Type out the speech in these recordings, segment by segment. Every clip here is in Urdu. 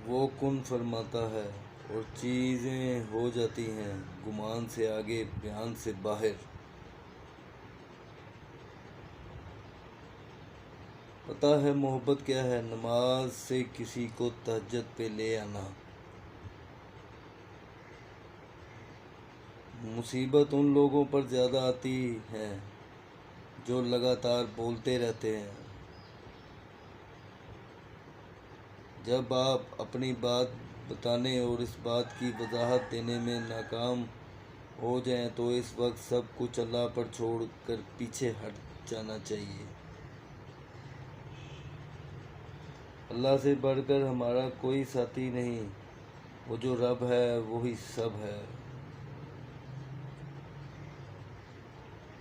وہ کن فرماتا ہے اور چیزیں ہو جاتی ہیں، گمان سے آگے بیان سے باہر۔ پتہ ہے محبت کیا ہے، نماز سے کسی کو تہجد پہ لے آنا۔ مصیبت ان لوگوں پر زیادہ آتی ہے جو لگاتار بولتے رہتے ہیں۔ جب آپ اپنی بات بتانے اور اس بات کی وضاحت دینے میں ناکام ہو جائیں تو اس وقت سب کچھ اللہ پر چھوڑ کر پیچھے ہٹ جانا چاہیے۔ اللہ سے بڑھ کر ہمارا کوئی ساتھی نہیں، وہ جو رب ہے وہی سب ہے۔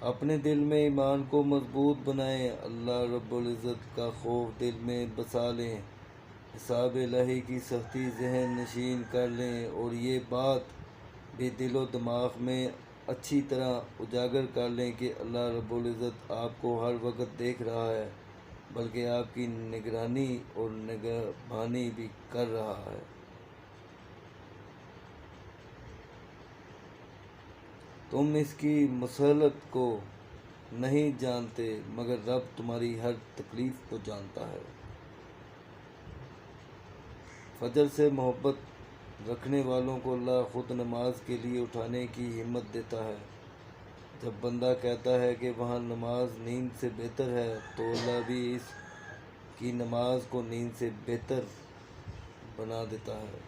اپنے دل میں ایمان کو مضبوط بنائیں، اللہ رب العزت کا خوف دل میں بسا لیں، حساب الہی کی سختی ذہن نشین کر لیں اور یہ بات بھی دل و دماغ میں اچھی طرح اجاگر کر لیں کہ اللہ رب العزت آپ کو ہر وقت دیکھ رہا ہے، بلکہ آپ کی نگرانی اور نگہبانی بھی کر رہا ہے۔ تم اس کی مصلحت کو نہیں جانتے مگر رب تمہاری ہر تکلیف کو جانتا ہے۔ فجر سے محبت رکھنے والوں کو اللہ خود نماز کے لیے اٹھانے کی ہمت دیتا ہے۔ جب بندہ کہتا ہے کہ وہاں نماز نیند سے بہتر ہے تو اللہ بھی اس کی نماز کو نیند سے بہتر بنا دیتا ہے۔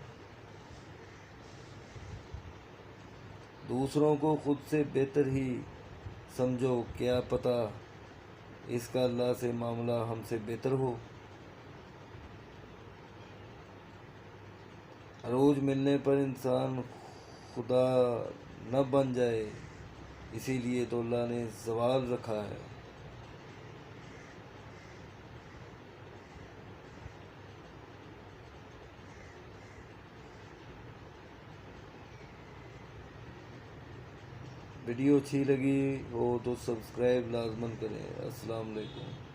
دوسروں کو خود سے بہتر ہی سمجھو، کیا پتہ اس کا اللہ سے معاملہ ہم سے بہتر ہو۔ عروج ملنے پر انسان خدا نہ بن جائے، اسی لیے تو اللہ نے زوال رکھا ہے۔ ویڈیو اچھی لگی ہو تو سبسکرائب لازماً کریں۔ السلام علیکم۔